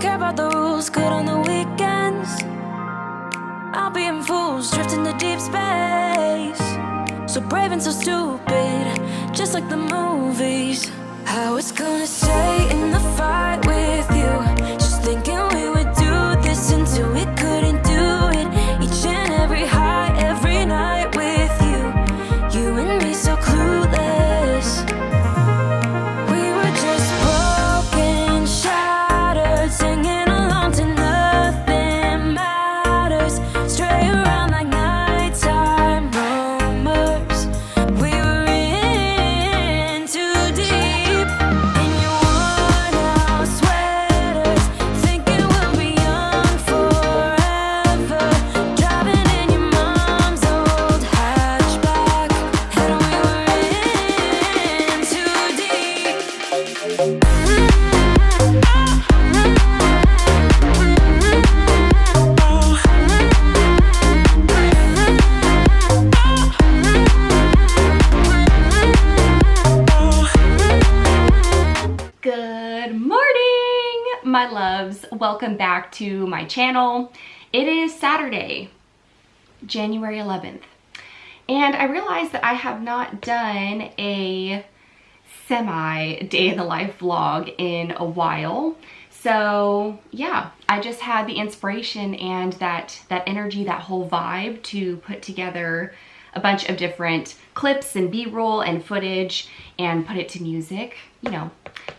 care about the rules, good on the weekends. I'll be in fools, drifting to deep space. So brave and so stupid, just like the movies. I was gonna stay in the fight with you, just thinking we would do this until we couldn't do it. Each and every high, every night with you, you and me so clueless. We were just broken, shattered, singing along to nothing matters. Stray around like nighttime rumors. We were in too deep. In your worn-out sweaters, thinking we'll be young forever. Driving in your mom's old hatchback, and we were in too deep. Good morning, my loves. Welcome back to my channel. It is Saturday, January 11th, and I realized that I have not done a semi day in the life vlog in a while. So yeah, I just had the inspiration and that energy, that whole vibe to put together a bunch of different clips and b-roll and footage and put it to music, you know,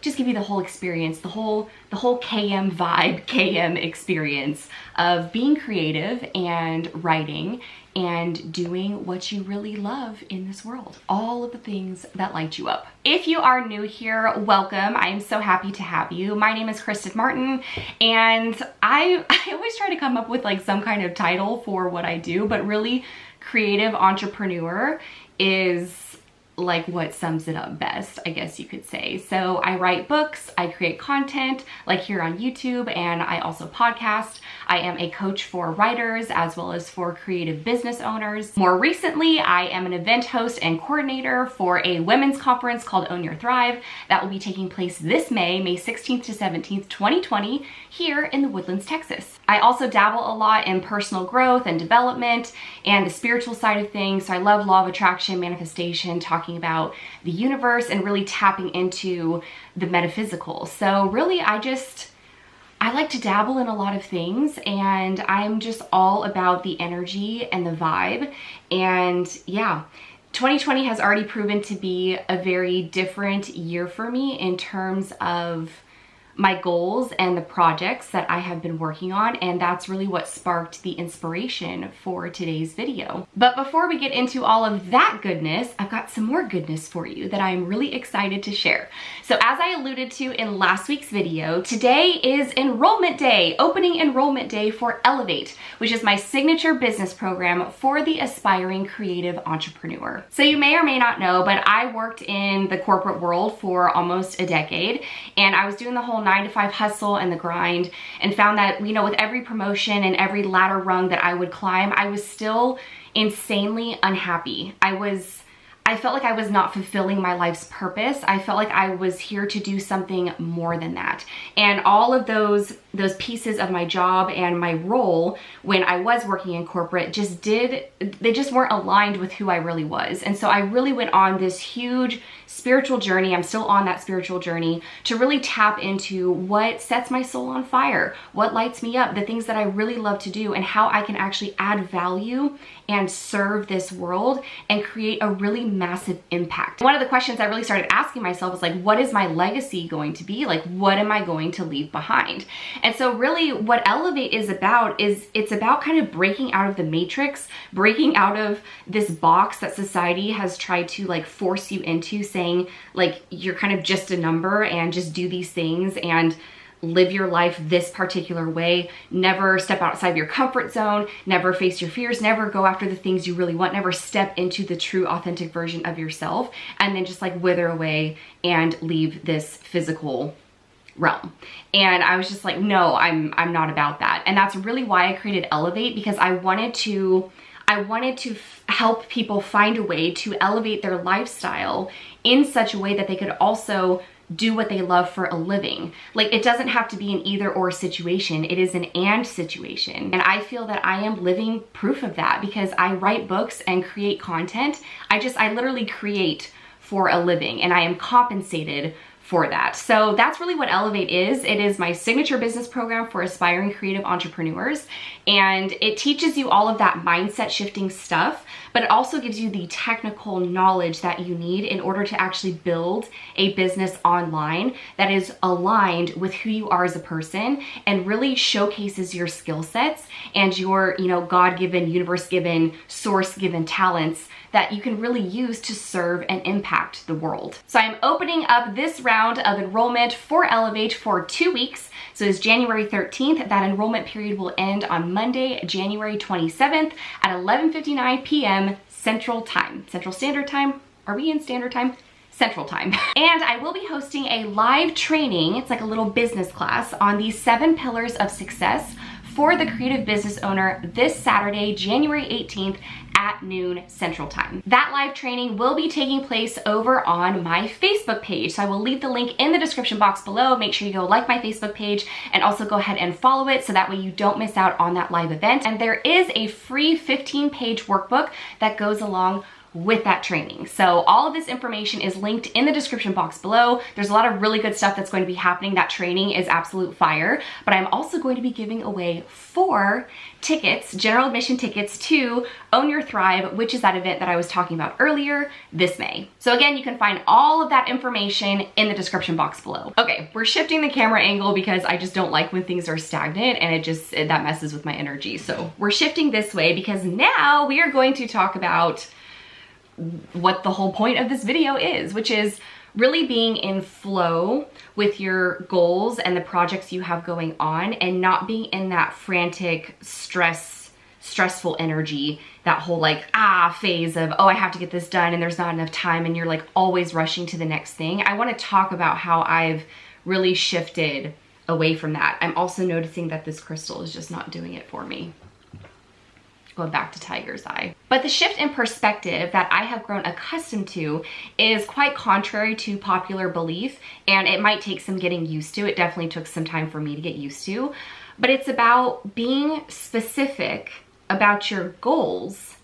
just give you the whole experience, the whole KM vibe, KM experience of being creative and writing and doing what you really love in this world. All of the things that light you up. If you are new here, welcome. I am so happy to have you. My name is Kristen Martin, and I always try to come up with like some kind of title for what I do, but really creative entrepreneur is like what sums it up best, I guess you could say. So I write books, I create content like here on YouTube, and I also podcast. I am a coach for writers as well as for creative business owners. More recently, I am an event host and coordinator for a women's conference called Own Your Thrive that will be taking place this May 16th to 17th, 2020 here in the Woodlands, Texas. I also dabble a lot in personal growth and development and the spiritual side of things. So I love law of attraction, manifestation, talking about the universe and really tapping into the metaphysical. So really I like to dabble in a lot of things, and I'm just all about the energy and the vibe. And yeah, 2020 has already proven to be a very different year for me in terms of my goals and the projects that I have been working on, and that's really what sparked the inspiration for today's video. But before we get into all of that goodness, I've got some more goodness for you that I'm really excited to share. So as I alluded to in last week's video, today is enrollment day, opening enrollment day for Elevate, which is my signature business program for the aspiring creative entrepreneur. So you may or may not know, but I worked in the corporate world for almost a decade, and I was doing the whole 9-to-5 hustle and the grind, and found that, you know, with every promotion and every ladder rung that I would climb, I was still insanely unhappy. I felt like I was not fulfilling my life's purpose. I felt like I was here to do something more than that. And all of those pieces of my job and my role when I was working in corporate they just weren't aligned with who I really was. And so I really went on this huge spiritual journey. I'm still on that spiritual journey to really tap into what sets my soul on fire, what lights me up, the things that I really love to do, and how I can actually add value and serve this world and create a really massive impact. One of the questions I really started asking myself was like, what is my legacy going to be? Like, what am I going to leave behind? And so really what Elevate is it's about kind of breaking out of the matrix, breaking out of this box that society has tried to like force you into, saying like you're kind of just a number and just do these things and live your life this particular way, never step outside your comfort zone, never face your fears, never go after the things you really want, never step into the true authentic version of yourself, and then just like wither away and leave this physical realm. And I was just like, no, I'm not about that. And that's really why I created Elevate, because I wanted to help people find a way to elevate their lifestyle in such a way that they could also do what they love for a living. Like, it doesn't have to be an either or situation. It is an and situation. And I feel that I am living proof of that because I write books and create content. I literally create for a living and I am compensated for that. So that's really what Elevate is. It is my signature business program for aspiring creative entrepreneurs. And it teaches you all of that mindset shifting stuff, but it also gives you the technical knowledge that you need in order to actually build a business online that is aligned with who you are as a person and really showcases your skill sets and your, God-given, universe-given, source-given talents that you can really use to serve and impact the world. So I'm opening up this round of enrollment for Elevate for 2 weeks. So it's January 13th. That enrollment period will end on Monday, January 27th at 11:59 p.m. Central Time. Central Standard Time? Are we in Standard Time? Central Time. And I will be hosting a live training. It's like a little business class on the 7 pillars of success for the creative business owner this Saturday, January 18th at noon Central Time. That live training will be taking place over on my Facebook page. So I will leave the link in the description box below. Make sure you go like my Facebook page and also go ahead and follow it so that way you don't miss out on that live event. And there is a free 15-page workbook that goes along with that training. So all of this information is linked in the description box below. There's a lot of really good stuff that's going to be happening. That training is absolute fire, but I'm also going to be giving away 4 tickets, general admission tickets to Own Your Thrive, which is that event that I was talking about earlier this May. So again, you can find all of that information in the description box below. Okay, we're shifting the camera angle because I just don't like when things are stagnant and that messes with my energy. So we're shifting this way because now we are going to talk about what the whole point of this video is, which is really being in flow with your goals and the projects you have going on and not being in that frantic stressful energy, that whole phase of, oh, I have to get this done and there's not enough time and you're like always rushing to the next thing. I want to talk about how I've really shifted away from that. I'm also noticing that this crystal is just not doing it for me. Going back to Tiger's Eye. But the shift in perspective that I have grown accustomed to is quite contrary to popular belief, and it might take some getting used to. It definitely took some time for me to get used to, but it's about being specific about your goals,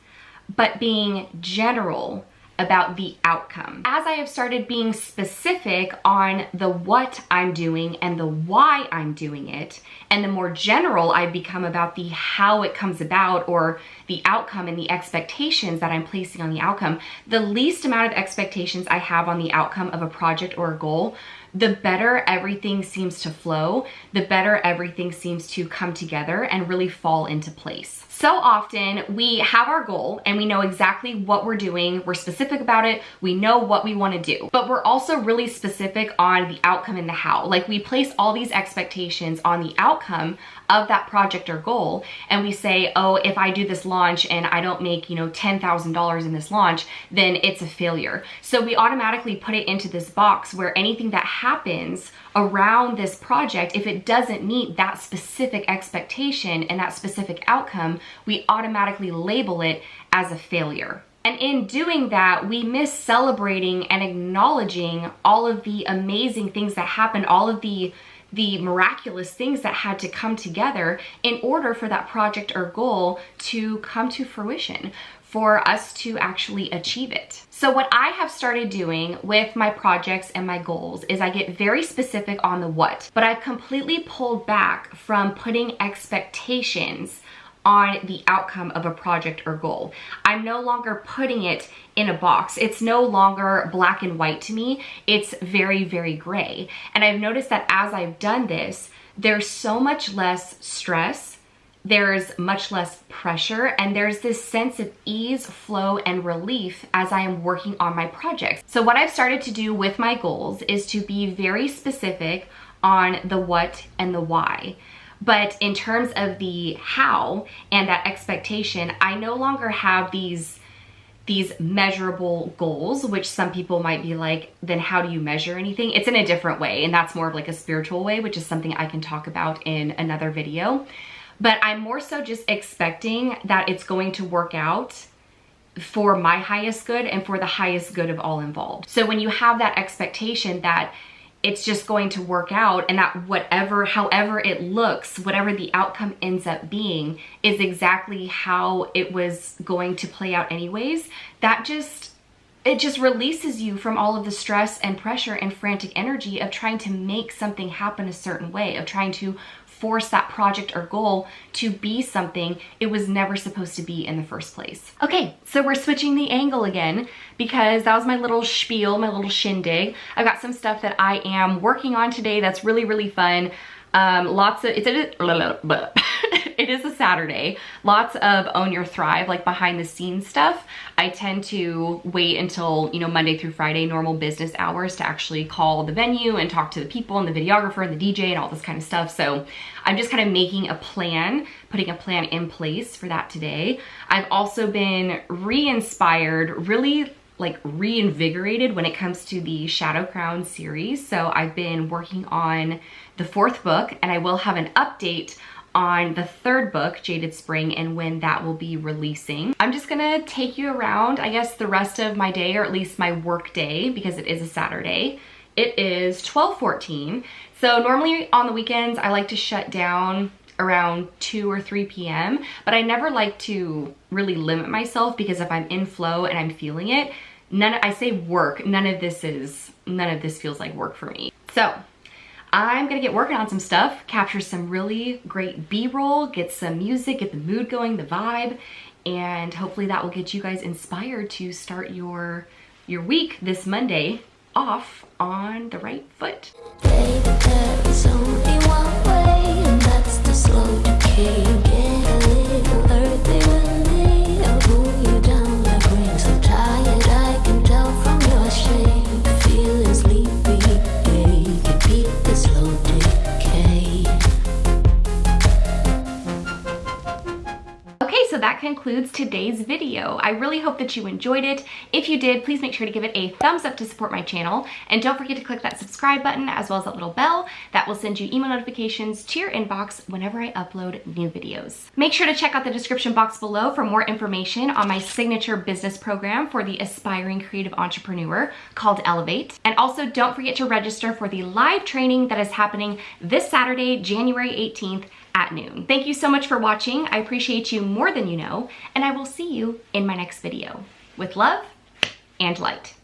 but being general about the outcome. As I have started being specific on the what I'm doing and the why I'm doing it, and the more general I become about the how it comes about or the outcome and the expectations that I'm placing on the outcome, the least amount of expectations I have on the outcome of a project or a goal, the better everything seems to flow, the better everything seems to come together and really fall into place. So often we have our goal and we know exactly what we're doing, we're specific about it, we know what we want to do, but we're also really specific on the outcome and the how. Like, we place all these expectations on the outcome of that project or goal, and we say, oh, if I do this launch and I don't make, $10,000 in this launch, then it's a failure. So we automatically put it into this box where anything that happens around this project, if it doesn't meet that specific expectation and that specific outcome, we automatically label it as a failure. And in doing that, we miss celebrating and acknowledging all of the amazing things that happened, all of the miraculous things that had to come together in order for that project or goal to come to fruition, for us to actually achieve it. So what I have started doing with my projects and my goals is I get very specific on the what, but I've completely pulled back from putting expectations on the outcome of a project or goal. I'm no longer putting it in a box. It's no longer black and white to me. It's very, very gray. And I've noticed that as I've done this, there's so much less stress, there's much less pressure, and there's this sense of ease, flow, and relief as I am working on my projects. So what I've started to do with my goals is to be very specific on the what and the why. But in terms of the how and that expectation, I no longer have these measurable goals, which some people might be like, then how do you measure anything? It's in a different way, and that's more of like a spiritual way, which is something I can talk about in another video. But I'm more so just expecting that it's going to work out for my highest good and for the highest good of all involved. So when you have that expectation that it's just going to work out, and that however it looks, whatever the outcome ends up being is exactly how it was going to play out anyways. It just releases you from all of the stress and pressure and frantic energy of trying to make something happen a certain way, of trying to force that project or goal to be something it was never supposed to be in the first place. Okay, so we're switching the angle again because that was my little spiel, my little shindig. I've got some stuff that I am working on today that's really, really fun. It is a Saturday. Lots of own your thrive, like behind the scenes stuff. I tend to wait until, you know, Monday through Friday, normal business hours, to actually call the venue and talk to the people and the videographer and the DJ and all this kind of stuff. So I'm just kind of making a plan, putting a plan in place for that today. I've also been re-inspired, really like reinvigorated when it comes to the Shadow Crown series. So I've been working on the 4th book, and I will have an update on the 3rd book, Jaded Spring, and when that will be releasing. I'm just gonna take you around, I guess, the rest of my day, or at least my work day, because it is a Saturday. It is 12:14. So normally on the weekends, I like to shut down around 2 or 3 p.m. But I never like to really limit myself, because if I'm in flow and I'm feeling it, I say work, none of this feels like work for me. So I'm gonna get working on some stuff, capture some really great B-roll, get some music, get the mood going, the vibe, and hopefully that will get you guys inspired to start your week this Monday off on the right foot. Baby, there is only one way, and that's the slow decay. Get a little earthy with me. I'll pull you down like rain. So tired, I can tell from your shape. Feeling sleepy, yeah. You beat the slow decay. Okay, so that concludes today's video. I really hope that you enjoyed it. If you did, please make sure to give it a thumbs up to support my channel. And don't forget to click that subscribe button as well as that little bell. That will send you email notifications to your inbox whenever I upload new videos. Make sure to check out the description box below for more information on my signature business program for the aspiring creative entrepreneur called Elevate. And also don't forget to register for the live training that is happening this Saturday, January 18th at noon. Thank you so much for watching. I appreciate you more than you know, and I will see you in my next video. With love and light.